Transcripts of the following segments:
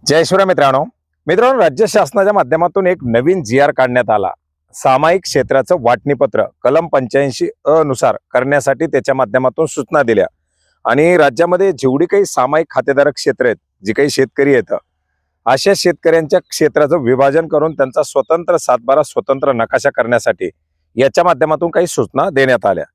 जय शिवराय मित्रांनो, राज्य शासनाच्या माध्यमातून एक नवीन जी.आर. काढण्यात आला. सामायिक क्षेत्राचं वाटणीपत्र कलम 85 अ नुसार करण्यासाठी त्याच्या माध्यमातून सूचना दिल्या आणि राज्यामध्ये जेवढी काही सामायिक खातेदारक क्षेत्र आहेत, जे काही शेतकरी आहेत, अशा शेतकऱ्यांच्या क्षेत्राचं विभाजन करून त्यांचा स्वतंत्र सातबारा स्वतंत्र नकाशा करण्यासाठी याच्या माध्यमातून काही सूचना देण्यात आल्या.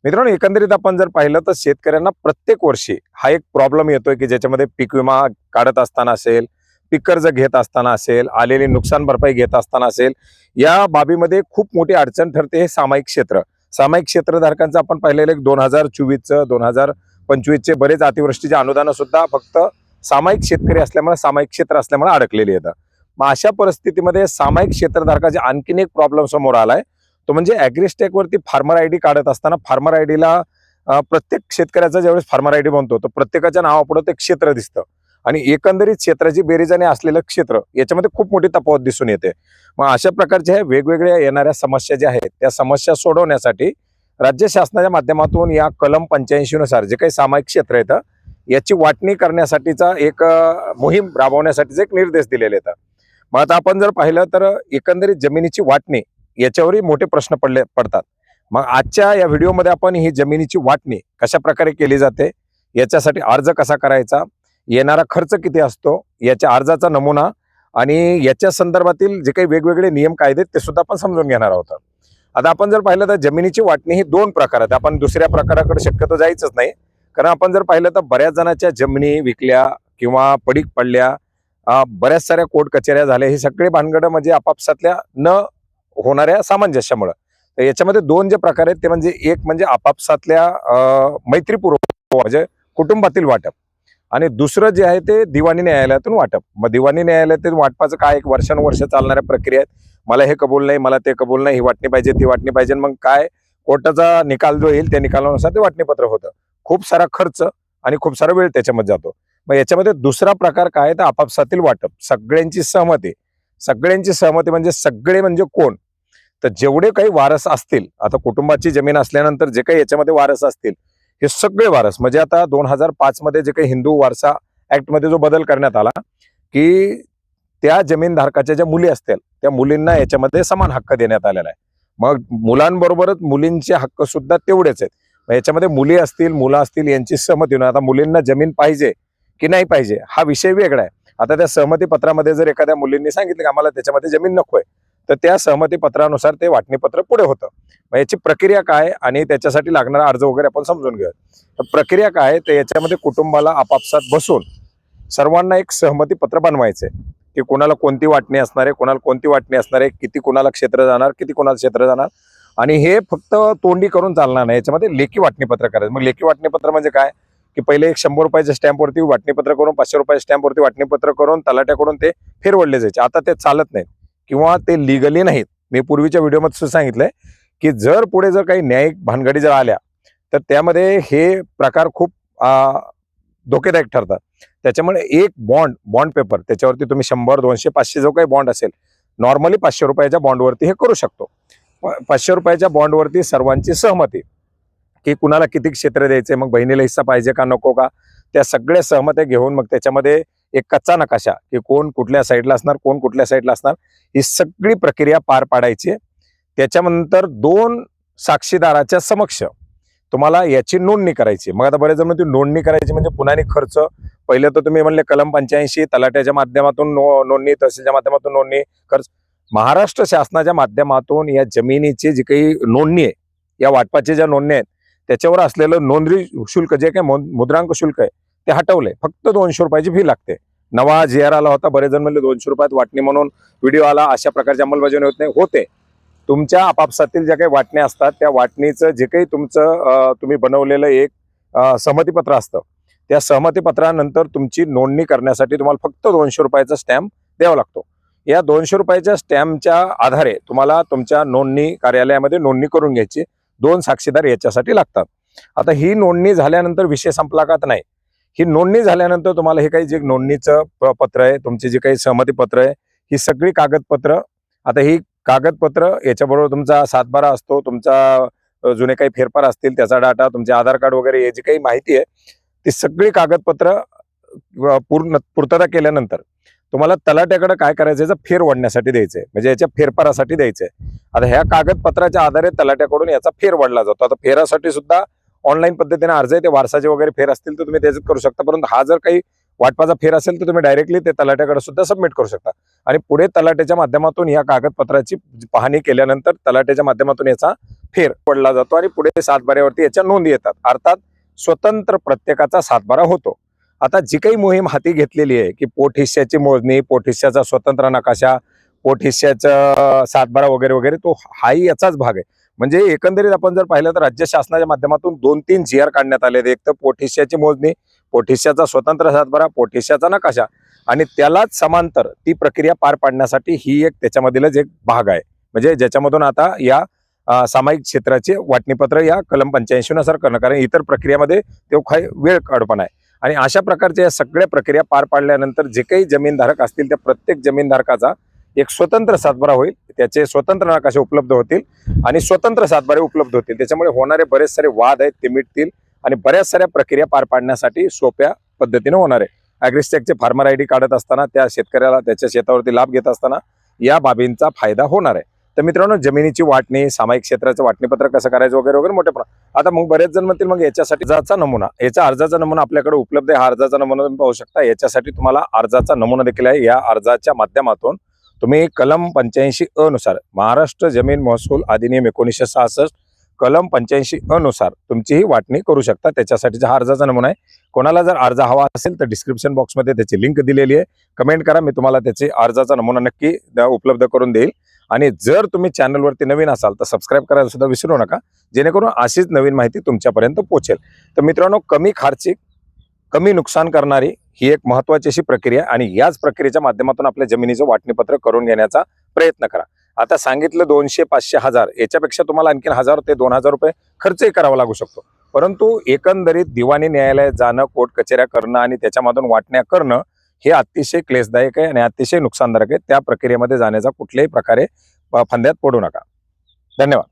मित्रांनो, एकंदरीत आपण जर पाहिलं तर शेतकऱ्यांना प्रत्येक वर्षी हा एक प्रॉब्लेम येतोय की ज्याच्यामध्ये पीक विमा काढत असताना असेल, पीक कर्ज घेत असताना असेल, आलेली नुकसान भरपाई घेत असताना असेल, या बाबीमध्ये खूप मोठी अडचण ठरते. हे सामायिक क्षेत्र, सामायिक क्षेत्रधारकांचं आपण पाहिलेलं 2024चं 2025चे बरेच अतिवृष्टीचे अनुदान सुद्धा फक्त सामायिक शेतकरी असल्यामुळे, सामायिक क्षेत्र असल्यामुळे अडकलेली येतात. मग अशा परिस्थितीमध्ये सामायिक क्षेत्रधारकाचे आणखीन एक प्रॉब्लेम समोर आलाय, तो म्हणजे ॲग्रिस्टेक वरती फार्मर आयडी काढत असताना फार्मर आयडीला प्रत्येक शेतकऱ्याचा ज्यावेळेस फार्मर आयडी बनतो तर प्रत्येकाच्या नावापुढे ते क्षेत्र दिसतं आणि एकंदरीत क्षेत्राची बेरीज आणि असलेलं क्षेत्र याच्यामध्ये खूप मोठी तफावत दिसून येते. मग अशा प्रकारच्या वेगवेगळ्या येणाऱ्या समस्या ज्या आहेत त्या समस्या सोडवण्यासाठी राज्य शासनाच्या माध्यमातून या कलम 85 नुसार जे काही सामायिक क्षेत्र येतं याची वाटणी करण्यासाठीचा एक मोहीम राबवण्यासाठीचे एक निर्देश दिलेले आहेत. मग आता आपण जर पाहिलं तर एकंदरीत जमिनीची वाटणी याच्यावरही मोठे प्रश्न पडतात. मग आजच्या या व्हिडिओमध्ये आपण ही जमिनीची वाटणी कशा प्रकारे केली जाते, याच्यासाठी अर्ज कसा करायचा, येणारा खर्च किती असतो, याच्या अर्जाचा नमुना आणि याच्या संदर्भातील जे काही वेगवेगळे नियम कायदे ते सुद्धा आपण समजून घेणार आहोत. आता आपण जर पाहिलं तर जमिनीची वाटणी ही दोन प्रकारात, आपण दुसऱ्या प्रकाराकडे शक्यतो जायचंच नाही. कारण आपण जर पाहिलं तर बऱ्याच जणांच्या जमिनी विकल्या किंवा पडीक पडल्या, बऱ्याच साऱ्या कोर्ट कचेऱ्या झाल्या, हे सगळे भानगड म्हणजे आपापसातल्या न होणाऱ्या सामंजस्यामुळे. तर याच्यामध्ये दोन जे प्रकार आहेत ते म्हणजे एक म्हणजे आपापसातल्या मैत्रीपूर्वक म्हणजे कुटुंबातील वाटप आणि दुसरं जे आहे ते दिवाणी न्यायालयातून वाटप. मग दिवाणी न्यायालयातून वाटपाचं काय एक वर्षानुवर्ष चालणाऱ्या प्रक्रिया आहेत. मला हे कबूल नाही, मला ते कबूल नाही, ही वाटणी पाहिजे, ती वाटणी पाहिजे. मग काय कोर्टाचा निकाल जो येईल त्या निकालानुसार ते वाटणीपत्र होतं. खूप सारा खर्च आणि खूप सारा वेळ त्याच्यामध्ये जातो. मग याच्यामध्ये दुसरा प्रकार काय तर आपापसातील वाटप, सगळ्यांची सहमती. सगळ्यांची सहमती म्हणजे सगळे म्हणजे कोण, तर जेवढे काही वारस असतील, आता कुटुंबाची जमीन असल्यानंतर जे काही याच्यामध्ये वारस असतील हे सगळे वारस म्हणजे आता 2005 मध्ये जे काही हिंदू वारसा ऍक्ट मध्ये जो बदल करण्यात आला की त्या जमीनधारकाच्या ज्या मुली असतील त्या मुलींना याच्यामध्ये समान हक्क देण्यात आलेला आहे. मग मुलांबरोबरच मुलींचे हक्क सुद्धा तेवढेच आहेत. मग याच्यामध्ये मुली असतील मुलं असतील यांची सहमती होणार. आता मुलींना जमीन पाहिजे की नाही पाहिजे हा विषय वेगळा आहे. आता त्या सहमती पत्रामध्ये जर एखाद्या मुलींनी सांगितलं की आम्हाला त्याच्यामध्ये जमीन नकोय तर त्या सहमती पत्रानुसार ते वाटणीपत्र पुढे होतं. मग याची प्रक्रिया काय आणि त्याच्यासाठी लागणारा अर्ज वगैरे आपण समजून घेऊया. तर प्रक्रिया काय तर याच्यामध्ये कुटुंबाला आपापसात बसून सर्वांना एक सहमती पत्र बनवायचंय की कोणाला कोणती वाटणी असणार आहे, कोणाला कोणती वाटणी असणार आहे, किती कोणाला क्षेत्र जाणार, किती कोणाला क्षेत्र जाणार. आणि हे फक्त तोंडी करून चालणार नाही, याच्यामध्ये लेखी वाटणीपत्र करायचं. मग लेखी वाटणीपत्र म्हणजे काय की पहिले एक 100 रुपयाच्या स्टॅम्पवरती वाटणीपत्र करून, 500 रुपयाच्या स्टॅम्पवरती वाटणीपत्र करून तलाट्याकडून ते फिरवडले जायचे. आता ते चालत नाही किंवा ते लिगली नाहीत. मी पूर्वीच्या व्हिडिओमध्ये सुद्धा सांगितलंय की जर पुढे जर काही न्यायिक भानगडी जर आल्या तर त्यामध्ये हे प्रकार खूप धोकेदायक ठरतात. त्याच्यामुळे एक बॉन्ड पेपर त्याच्यावरती तुम्ही 100, 200, 500 जो काही बॉन्ड असेल, नॉर्मली 500 रुपयाच्या बॉन्डवरती हे करू शकतो. 500 रुपयाच्या बॉन्डवरती सर्वांची सहमती की कुणाला किती क्षेत्र द्यायचे, मग बहिणीला हिस्सा पाहिजे का नको का, त्या सगळ्या सहमत्या घेऊन मग त्याच्यामध्ये एक कच्चा नकाशा की कोण कुठल्या साईडला असणार, कोण कुठल्या साईडला असणार, ही सगळी प्रक्रिया पार पाडायची. त्याच्यानंतर 2 साक्षीदाराच्या समक्ष तुम्हाला याची नोंदणी करायची. मग आता बरेच जण ती नोंदणी करायची म्हणजे पुन्हा खर्च. पहिलं तर तुम्ही म्हणले कलम 85 तलाट्याच्या माध्यमातून नोंदणी, तहसीलच्या माध्यमातून नोंदणी, खर्च. महाराष्ट्र शासनाच्या माध्यमातून या जमिनीची जी काही नोंदणी आहे, या वाटपाची ज्या नोंदणी आहेत त्याच्यावर असलेलं नोंदणी शुल्क जे काही मुद्रांक शुल्क आहे ते हटवलंय. फक्त 200 रुपयाची फी लागते. नवा जी.आर. आला होता, बरेच जण म्हणले 200 रुपयात वाटणी म्हणून व्हिडिओ आला, अशा प्रकारची अंमलबजावणी होत नाही. होते. तुमच्या आपापसातील ज्या काही वाटण्या असतात त्या वाटणीचं जे काही तुमचं तुम्ही बनवलेलं एक सहमतीपत्र असतं, त्या सहमतीपत्रानंतर तुमची नोंदणी करण्यासाठी तुम्हाला फक्त 200 रुपयाचा स्टॅम्प द्यावा लागतो. या 200 रुपयाच्या स्टॅम्पच्या आधारे तुम्हाला तुमच्या नोंदणी कार्यालयामध्ये नोंदणी करून घ्यायची. 2 साक्षीदार याच्यासाठी लागतात. आता ही नोंदणी झाल्यानंतर विषय संपला का नाही, ही नोंदणी झाल्यानंतर तुम्हाला हे काही जे नोंदणीचं पत्र आहे, तुमचे जे काही सहमती पत्र आहे, ही सगळी कागदपत्र, आता ही कागदपत्र याच्याबरोबर तुमचा सातबारा असतो, तुमचा जुने काही फेरफार असतील त्याचा डाटा, तुमचे आधार कार्ड वगैरे, याची काही माहिती आहे ती सगळी कागदपत्र पूर्तता केल्यानंतर तुम्हाला तलाट्याकडे काय करायचं, याचा फेर वडण्यासाठी द्यायचंय, म्हणजे याच्या फेरफारासाठी द्यायचंय. आता ह्या कागदपत्राच्या आधारे तलाट्याकडून याचा फेर वडला जातो. आता फेरासाठी सुद्धा ऑनलाईन पद्धतीने अर्ज आहे, ते वारसाचे वगैरे फेर असतील तर तुम्ही त्याच्यात करू शकता, परंतु हा जर काही वाटपाचा फेर असेल तर तुम्ही डायरेक्टली ते तलाट्याकडे सुद्धा सबमिट करू शकता. आणि पुढे तलाट्याच्या माध्यमातून या कागदपत्राची पाहणी केल्यानंतर तलाट्याच्या माध्यमातून याचा फेर पडला जातो आणि पुढे सातबाऱ्यावरती याच्या नोंदी येतात. अर्थात स्वतंत्र प्रत्येकाचा सातबारा होतो. आता जी काही मोहीम हाती घेतलेली आहे की पोटहिस्स्याची मोजणी, पोटहिस्स्याचा स्वतंत्र नकाशा, पोटहिस्स्याचा सातबारा वगैरे वगैरे, तो हाही याचाच भाग आहे. म्हणजे एकंदरीत आपण जर पाहिलं तर राज्य शासनाच्या माध्यमातून 2-3 GR काढण्यात आले. एक तर पोटहिस्स्याची मोजणी, पोटहिस्स्याचा स्वतंत्र सातबारा, पोटहिस्स्याचा नकाशा, आणि त्यालाच समांतर ती प्रक्रिया पार पाडण्यासाठी ही एक त्याच्यामधीलच एक भाग आहे. म्हणजे ज्याच्यामधून आता या सामायिक क्षेत्राचे वाटणीपत्र या कलम 85 नुसार करणं, कारण इतर प्रक्रियेमध्ये तो काही वेळ काढपणा आहे. आणि अशा प्रकारच्या या सगळ्या प्रक्रिया पार पाडल्यानंतर जे काही जमीनधारक असतील त्या प्रत्येक जमीनधारकाचा एक स्वतंत्र सातबारा होईल, त्याचे स्वतंत्र नकाशे उपलब्ध होतील आणि स्वतंत्र सातबारे उपलब्ध होतील. त्याच्यामुळे होणारे बरेच सारे वाद आहेत ते मिटतील आणि बऱ्याच साऱ्या प्रक्रिया पार पाडण्यासाठी सोप्या पद्धतीने होणार आहे. ॲग्रिस्टॅकचे फार्मर ID काढत असताना त्या शेतकऱ्याला त्याच्या शेतावरती लाभ घेत असताना या बाबींचा फायदा होणार आहे. तर मित्रांनो, जमिनीची वाटणी, सामायिक क्षेत्राचं वाटणीपत्र कसं करायचं वगैरे वगैरे मोठ्या प्रमाणात. आता मग बरेच जण म्हणतील मग याच्यासाठी अर्जाचा नमुना, याचा अर्जाचा नमुना आपल्याकडे उपलब्ध आहे. हा अर्जाचा नमुना तुम्ही पाहू शकता. याच्यासाठी तुम्हाला अर्जाचा नमुना देखील आहे. या अर्जाच्या माध्यमातून तुम्ही कलम 85 नुसार महाराष्ट्र जमीन महसूल अधिनियम 1966 कलम 85 नुसार तुमची ही वाटणी करू शकता. त्याच्यासाठीचा हा अर्जाचा नमुना आहे. कोणाला जर अर्ज हवा असेल तर डिस्क्रिप्शन बॉक्समध्ये त्याची लिंक दिलेली आहे, कमेंट करा, मी तुम्हाला त्याचे अर्जाचा नमुना नक्की उपलब्ध करून देईल. आणि जर तुम्ही चॅनलवरती नवीन असाल तर सबस्क्राईब करायला सुद्धा विसरू नका, जेणेकरून अशीच नवीन माहिती तुमच्यापर्यंत पोहोचेल. तर मित्रांनो, कमी खर्चिक, कमी नुकसान करणारी ही एक महत्त्वाची अशी प्रक्रिया, आणि याच प्रक्रियेच्या माध्यमातून आपल्या जमिनीचं वाटणीपत्र करून घेण्याचा प्रयत्न करा. आता सांगितलं 200, 500, 1000, याच्यापेक्षा तुम्हाला आणखी 1000 ते 2000 रुपये खर्चही करावा लागू शकतो, परंतु एकंदरीत दिवाणी न्यायालयात जाणं, कोर्ट कचेऱ्या करणं आणि त्याच्यामधून वाटण्या करणं हे अतिशय क्लेशदायक आहे आणि अतिशय नुकसानदायक आहे. त्या प्रक्रियेमध्ये जाण्याचा कुठल्याही प्रकारे फंद्यात पडू नका. धन्यवाद.